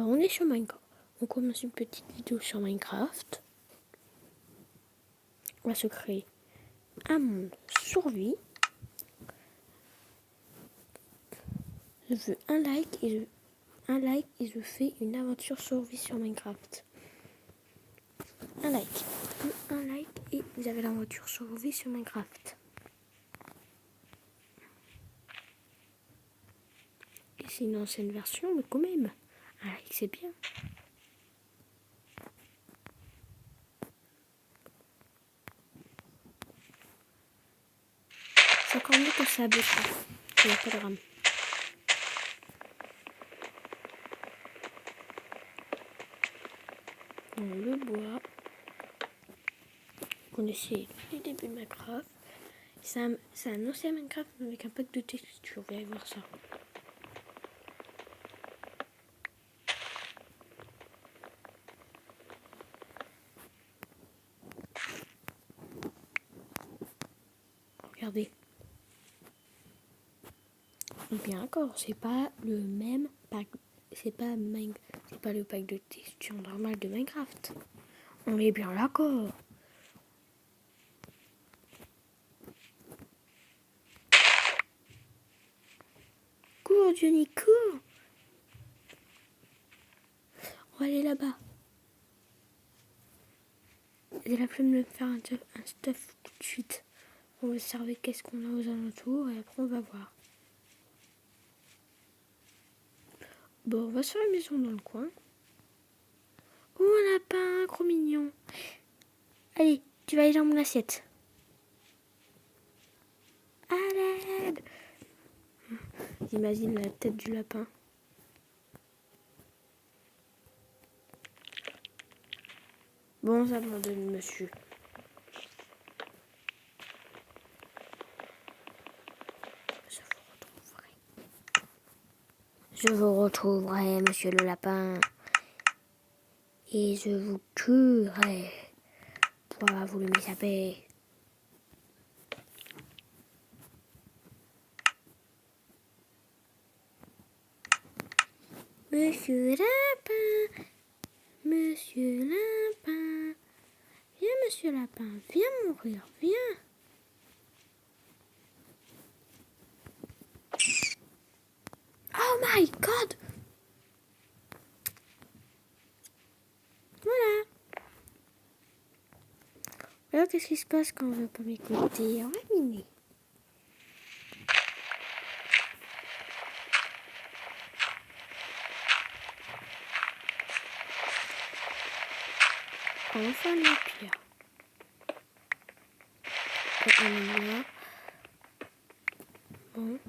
Bon, on est sur Minecraft. On commence une petite vidéo sur Minecraft. On va se créer un monde survie. Je veux un like et je fais une aventure survie sur Minecraft. Un like et vous avez l'aventure survie sur Minecraft. Et c'est une ancienne version, mais quand même, un like c'est bien. C'est encore mieux que ça bloque pas. Il n'y a pas de rame. On le bois. On essaie le début de Minecraft. C'est un ancien Minecraft avec un pack de textures. Vous allez voir ça. Regardez. Bien d'accord, c'est pas le même pack. C'est pas le pack de textures normal de Minecraft. On est bien d'accord. Cours, Johnny, cours. On va aller là-bas. J'ai la flemme de me faire un stuff tout de suite. On va observer qu'est-ce qu'on a aux alentours et après on va voir. Bon, on va se faire une maison dans le coin. Oh, un lapin, trop mignon. Allez, tu vas aller dans mon assiette. À l'aide. J'imagine la tête du lapin. Bon, j'abandonne, monsieur. Je vous retrouverai, monsieur le lapin. Et je vous tuerai pour avoir voulu m'échapper. Monsieur Lapin, monsieur Lapin, viens monsieur Lapin, viens mourir, viens. Oh my god! Voilà. Alors qu'est-ce qui se passe quand on veut pas m'écouter? On va miner. Enfin la pierre. On est là. Bon.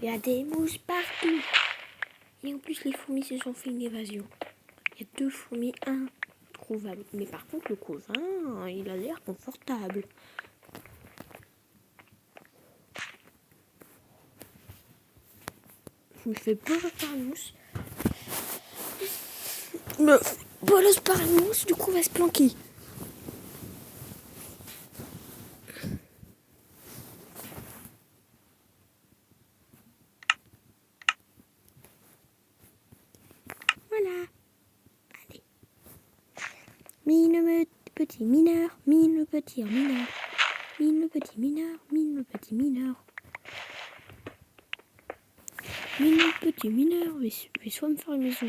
Il y a des mousses partout. Et en plus, les fourmis se sont fait une évasion. Il y a 2 fourmis introuvables. Mais par contre, le cousin, il a l'air confortable. Je me fais peur par une mousse. Me bolos par une mousse, du coup, on va se planquer. Voilà. Allez. Mine le petit mineur, mine le petit mineur. Mine le petit mineur, mine le petit mineur. Mine le petit mineur, je vais soit me faire une maison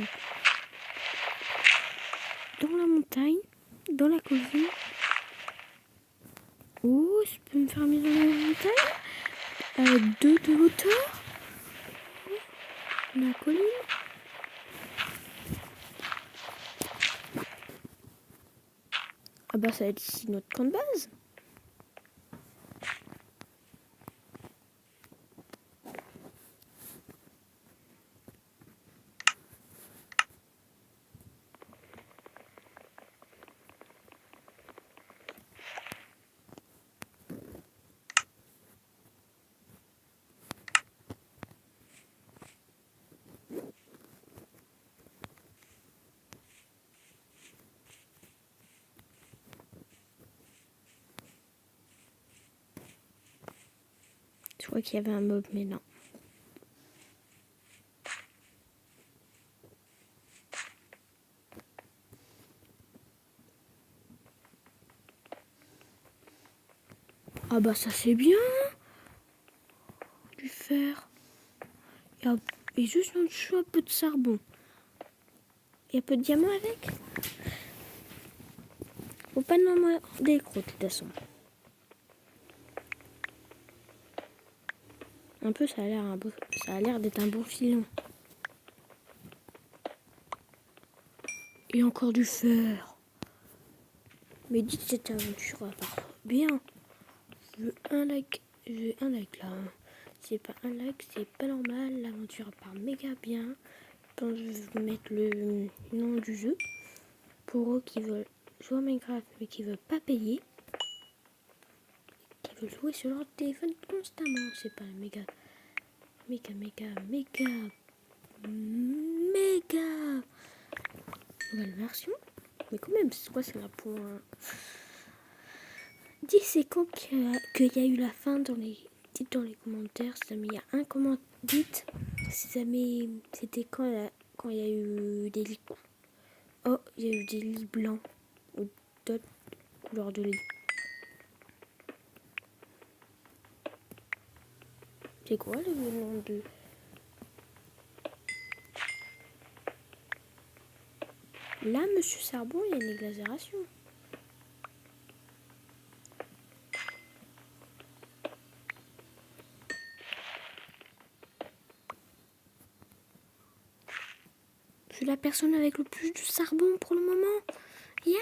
dans la montagne, dans la colline. Oh, je peux me faire une maison dans la montagne. 2 de hauteur. La colline. Ah bah ça va être ici notre camp de base. Je crois qu'il y avait un mob, mais non. Ah bah ça c'est bien. Du fer. Et juste en dessous un peu de charbon. Il y a un peu de diamant avec. Faut pas nommer des croûtes de toute façon. Un peu ça a l'air d'être un bon filon. Et encore du fer. Mais dites cette aventure part bien. Je veux un like là. C'est pas un like, c'est pas normal. L'aventure part méga bien. Je pense que je vais vous mettre le nom du jeu. Pour eux qui veulent jouer à Minecraft mais qui veulent pas payer. Qui veulent jouer sur leur téléphone constamment. C'est pas méga nouvelle version. Mais quand même, c'est quoi, c'est là pour un... Dis c'est quand qu'il y a eu la fin dans les... Dites dans les commentaires si jamais il y a un commentaire. Dites si jamais c'était quand il y a eu des lits. Oh, il y a eu des lits blancs ou d'autres couleurs de lit. C'est quoi le nom de... Là, Monsieur Sarbon, il y a une exagération. Je suis la personne avec le plus de charbon pour le moment. Yeah.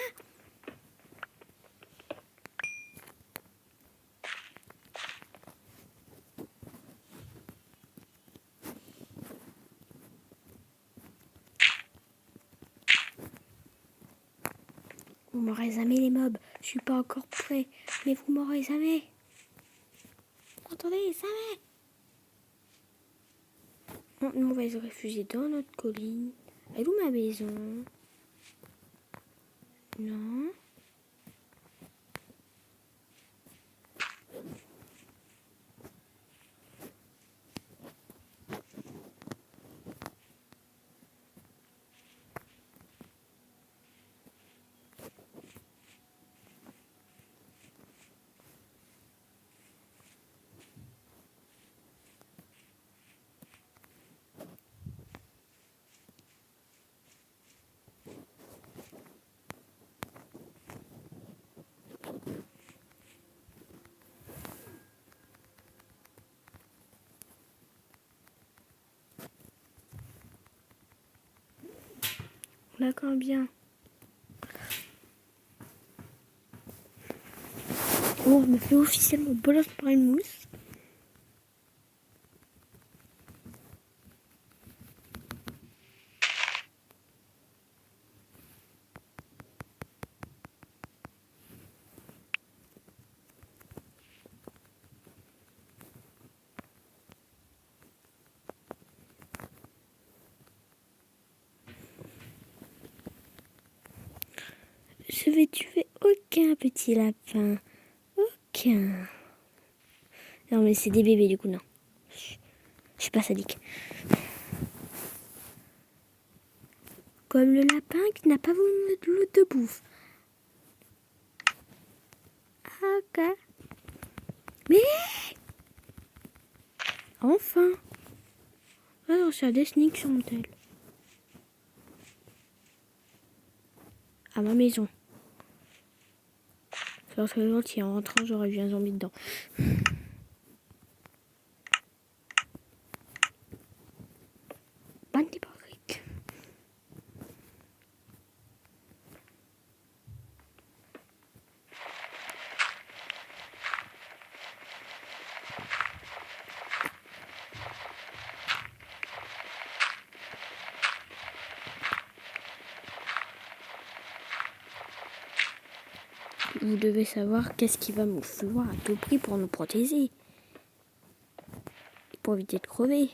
Vous m'aurez jamais les mobs. Je suis pas encore prêt. Mais vous m'aurez jamais. Vous entendez, jamais. On va se réfugier dans notre colline. Elle est où ma maison? Non. On a combien? Oh, je me fais officiellement bolos par une mousse. Je vais tuer aucun petit lapin. Aucun. Non, mais c'est des bébés, du coup, non. Je suis pas sadique. Comme le lapin qui n'a pas voulu de l'eau de bouffe. Ok. Mais... Enfin. Alors, c'est des sneaks sur mon tel. À ma maison. Ça serait gentil, en rentrant, j'aurais vu un zombie dedans. Bande d'hypocrites. Vous devez savoir qu'est-ce qui va nous falloir à tout prix pour nous protéger. Et pour éviter de crever.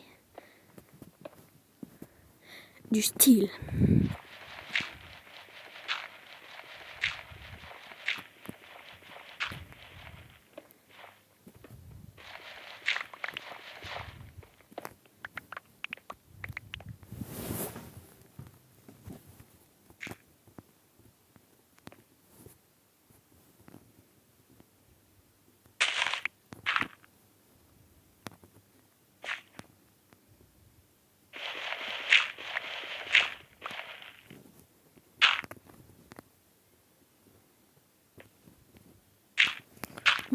Du style.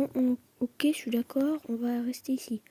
Bon, ok, je suis d'accord, on va rester ici.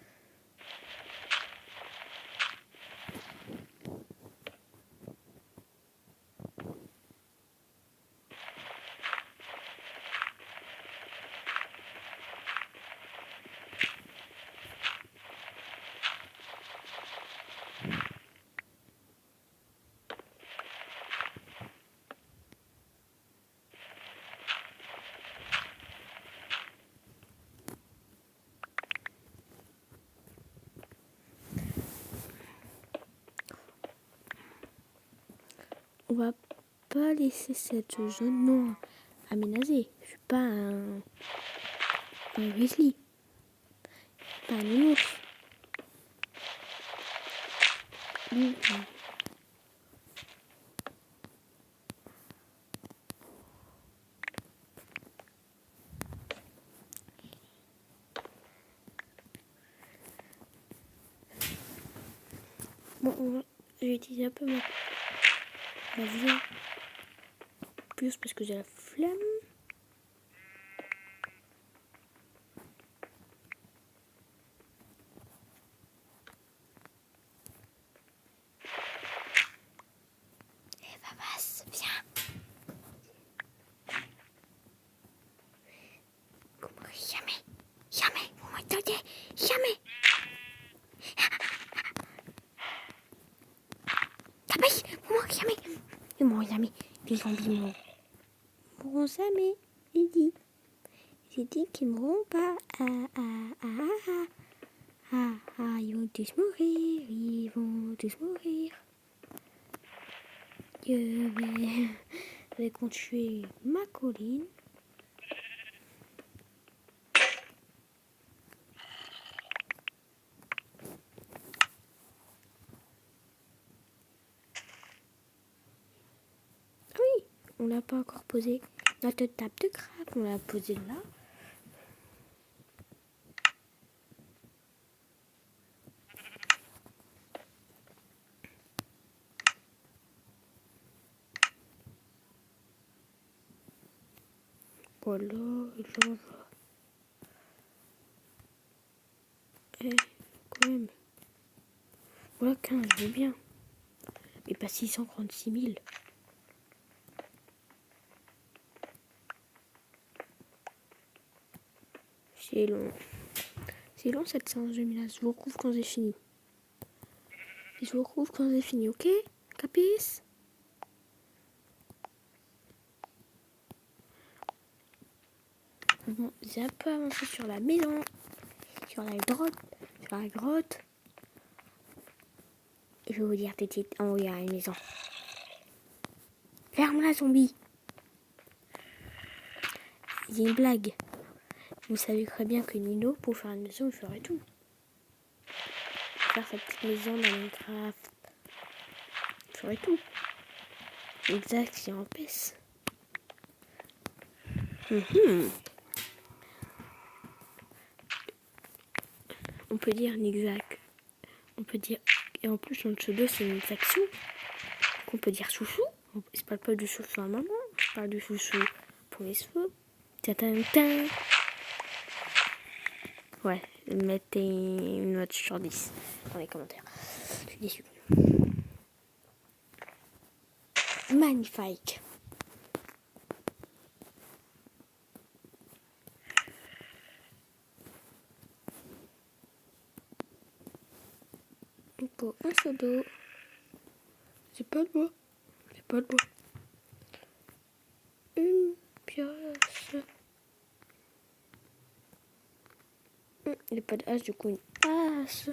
On va pas laisser cette zone non aménagée. Je suis pas un grizzly, pas un ours. Bon, je vais utiliser un peu ma vision plus parce que j'ai la flemme. Babas, viens. Jamais, vous m'entendez? Jamais. Jamais. Ils mourront jamais. Les zombies mourront jamais. J'ai dit qu'ils mourront pas. Ils vont tous mourir. Ils vont tous mourir. Je vais continuer ma colline. Oui, on l'a pas encore posé. Notre table de crabe, on l'a posée là. Voilà, là. Quand même. Voilà, 15, je veux bien. Mais pas 636 000. C'est long. C'est long cette séance de ménage. Je vous retrouve quand j'ai fini. Ok? Capis? Bon, j'ai un peu avancé sur la maison, sur la grotte. Je vais vous dire tout de suite, en haut, il y a une maison. Ferme-la, zombie. C'est une blague. Vous savez très bien que Nino, pour faire une maison, il ferait tout. Faire sa petite maison dans Minecraft. Il ferait tout. Exact, c'est en PES. On peut dire exact. On peut dire... Et en plus, notre pseudo, c'est une action. On peut dire chouchou. Je parle pas de chouchou à maman. Je parle de chouchou pour les cheveux. Tintin. Ouais, mettez une note sur 10 dans les commentaires. Je suis déçue. Magnifique. Pour un pseudo. J'ai pas de bois. Une pièce. Il n'y a pas de hache, du coup, une hache.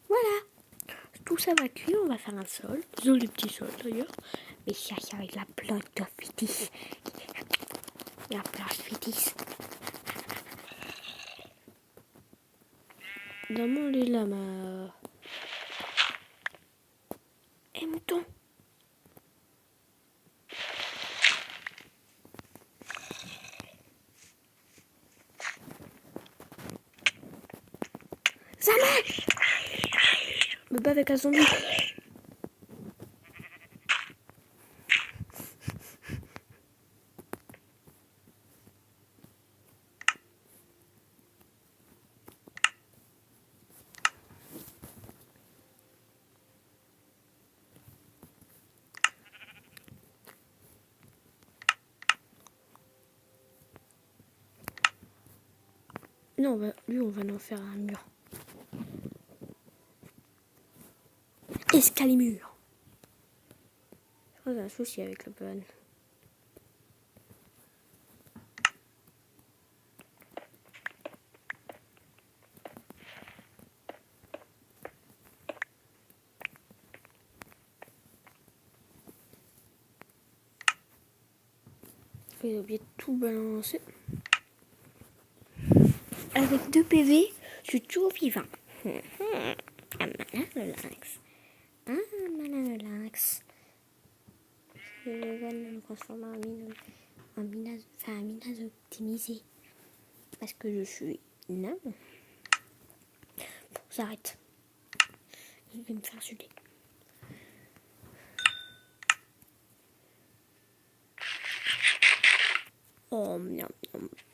Voilà. Tout ça va cuire, on va faire un sol. Joli petit sol d'ailleurs. Mais ça, c'est avec la plante de fétis. La plante fétis. Dans mon lit là, mouton. Jamais. Me bats avec un zombie. Non, lui, on va en faire un mur. Escalier mur. Je crois que j'ai un souci avec le ban. J'ai oublié de tout balancer. Avec 2 PV, je suis toujours vivant. Un malin le lynx. Un malin le lynx. Je vais me transformer en minage optimisé. Parce que je suis nain. Bon, j'arrête. Je vais me faire geler. Oh, non,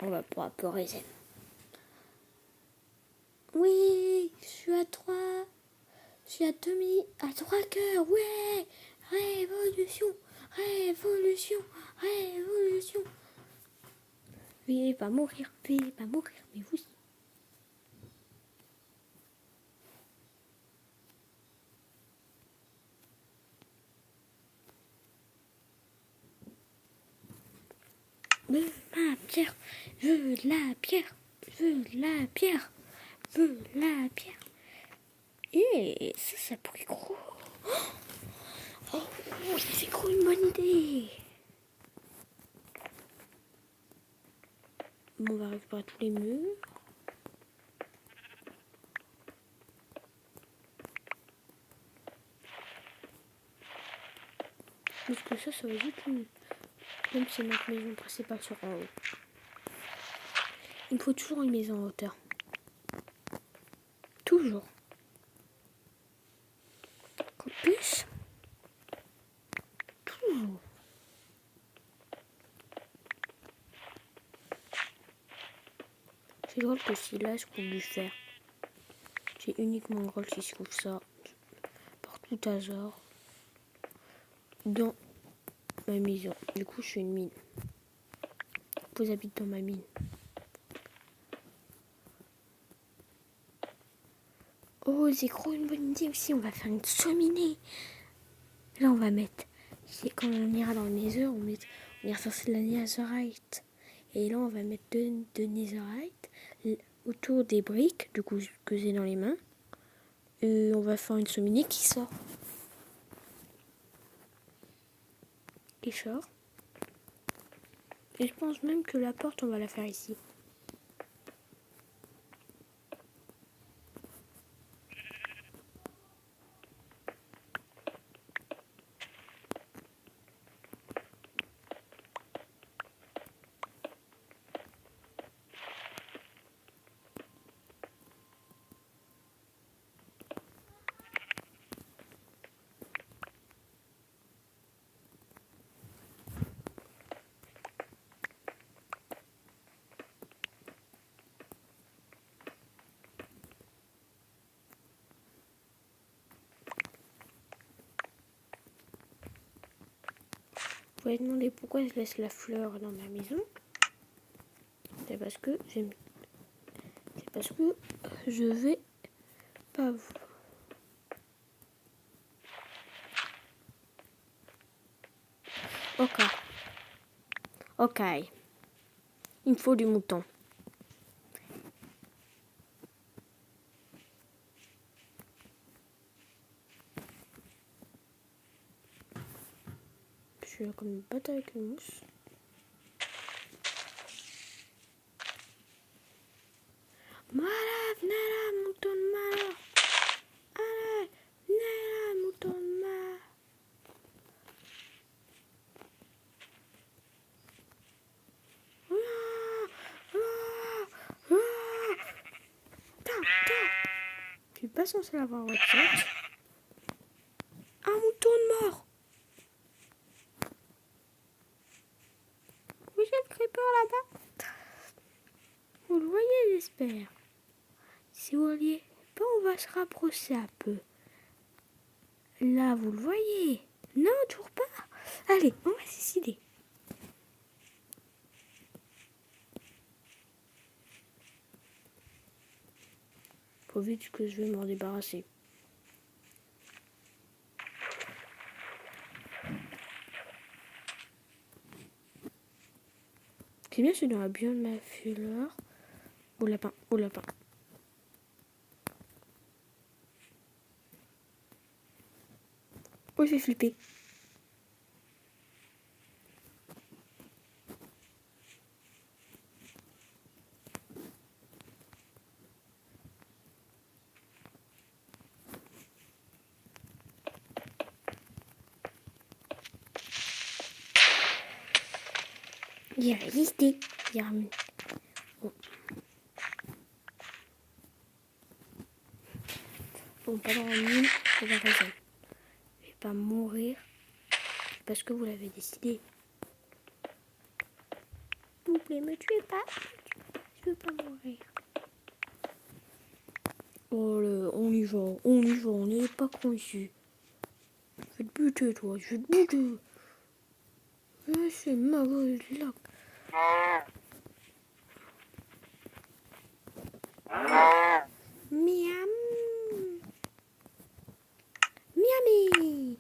on va pouvoir pleurer. Oui, je suis à 3. Je suis à 3 cœurs. Ouais, révolution, révolution, révolution. Lui, il va mourir, mais vous aussi. Je veux la pierre, je veux la pierre, je veux la pierre, je veux la pierre. Et ça pourrait gros. Oh, c'est gros une bonne idée. Bon, on va récupérer tous les murs. Parce que ça va vite. Même si notre maison principale sera en haut. Il me faut toujours une maison en hauteur. Toujours. Campus. Toujours. C'est drôle que si là je coupe du fer. C'est uniquement drôle si je coupe ça. Par tout hasard. Dans ma maison. Du coup je suis une mine. Vous habitez dans ma mine. Oh, c'est trop une bonne idée aussi. On va faire une cheminée. Là, on va mettre. Quand on ira dans le Nether, on ira chercher de la Netherite. Et là, on va mettre deux Netherite autour des briques, du coup, que j'ai dans les mains. Et on va faire une cheminée qui sort. Qui sort. Et je pense même que la porte, on va la faire ici. Vous allez demander pourquoi je laisse la fleur dans ma maison. C'est parce que je vais pas vous. Ok. Il me faut du mouton. Je suis comme une pâte avec une mousse. Mala, venez là, mouton de malheur. Allez, venez là, mouton de malheur. pas censé l'avoir WhatsApp. Un mouton de mort. Vous êtes creeper là-bas? Vous le voyez, j'espère. Si vous voyez pas, on va se rapprocher un peu. Là, vous le voyez? Non, toujours pas. Allez, on va se décider. Faut vite que je vais m'en débarrasser. C'est bien, c'est dans la biome de ma fleur. Au lapin, au lapin. Oh, il fait flipper. Il a résisté. Il a remis. Bon. Bon, pas dans la mine, pour la raison. Je vais pas mourir parce que vous l'avez décidé. S'il vous plaît, me tuez pas. Je veux pas mourir. Oh, on y va, on n'est pas con ici. Je vais te buter, toi, je vais te buter. C'est ma gueule, là. Miam. Miami.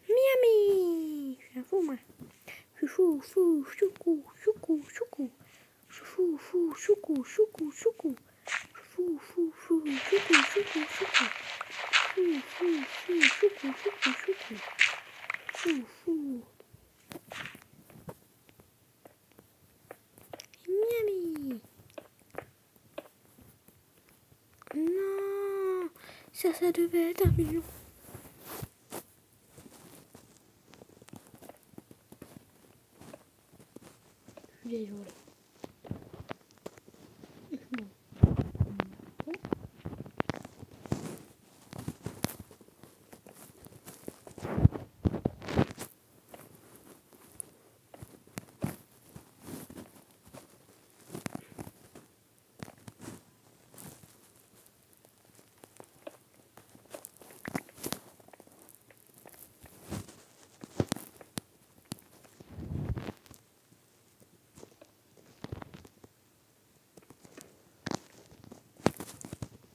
Miami. Je suis un fou, moi. Je suis fou, fou, choucou, choucou, choucou. Je suis fou, fou, choucou, choucou, choucou. Fou, fou, fou, choucou, choucou, choucou. Fou, fou, fou, choucou, choucou, choucou. Fou, fou. Miami. Non, ça devait être un million. Désolé.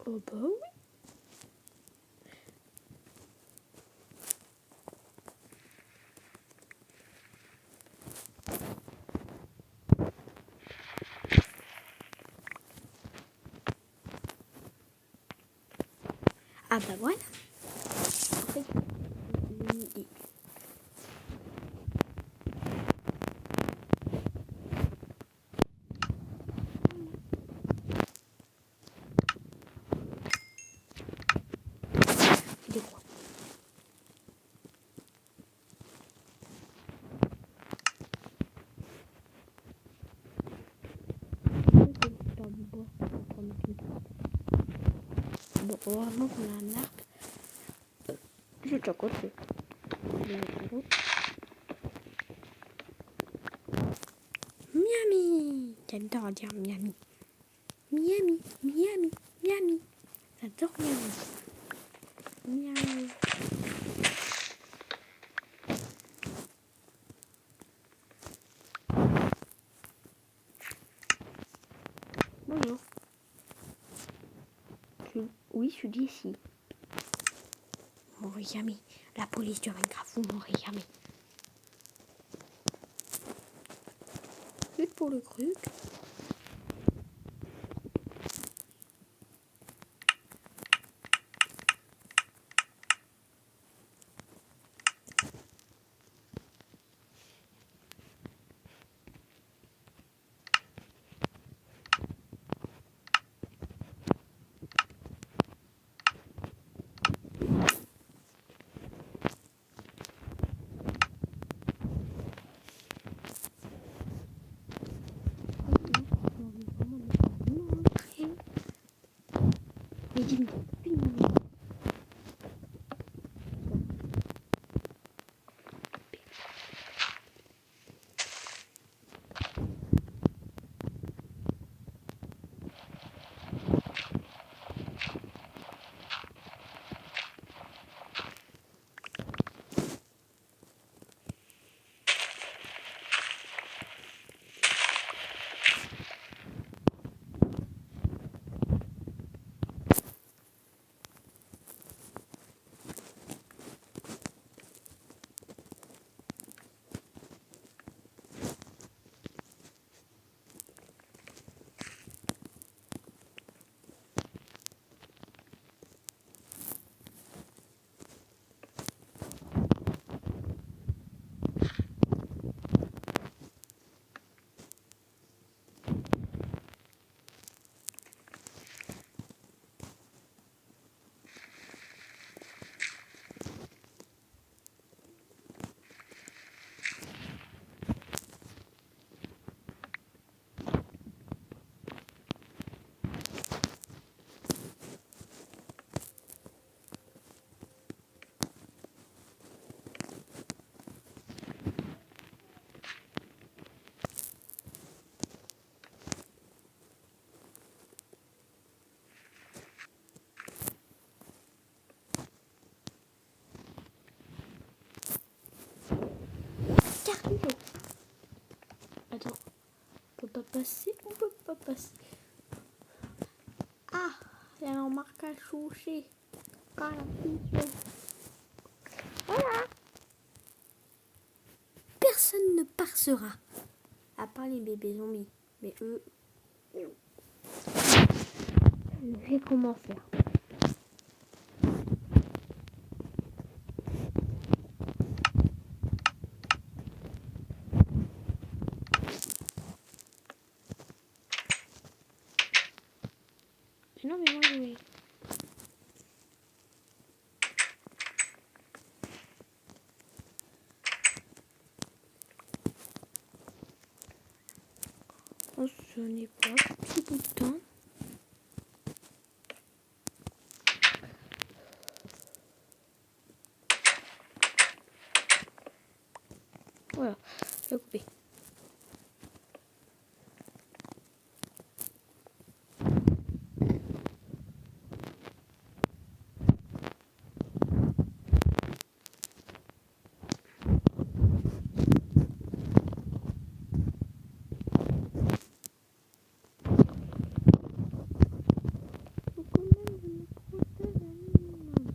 Oh bah oui. Ah bah voilà. En fait, une idée. Des quoi? Bon, heureusement qu'on a un arc. Je te côté. Miami. J'adore dire Miami. Miami, Miami, Miami. J'adore Miami. Miami. Bonjour. Oui, je suis d'ici. Vous m'aurez jamais. La police de Minecraft, vous m'aurez jamais. Juste pour le truc. passer, on peut pas passer. Ah, il y a un marquage touché. Ah, la punition. Voilà. Personne ne passera. À part les bébés zombies. Mais eux, je sais comment faire. Non, mais moi, oui. Oh, ce n'est pas un petit bout de temps. Voilà, je vais couper. Faut quand même que je me protège un minimum.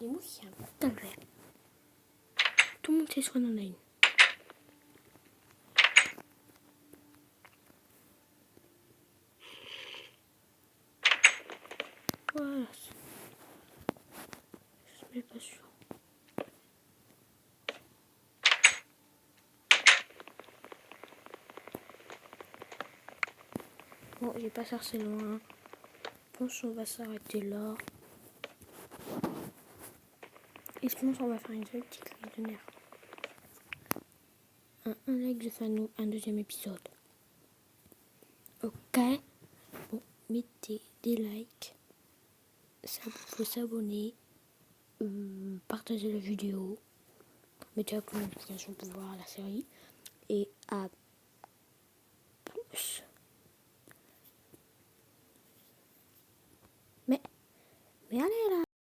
Les mouches, il y a un bout d'albert. Tout le monde sait ce qu'on en a une. Voilà. Je suis pas sûr. Bon, j'ai pas cherché loin. Je pense qu'on va s'arrêter là. Et je pense qu'on va faire une seule petite crise de nerfs. Un like, je fais un deuxième épisode. Ok. Bon, mettez des likes. Faut s'abonner. Partagez la vidéo. Mettez la notification pour voir la série. Et à plus. Mais allez là.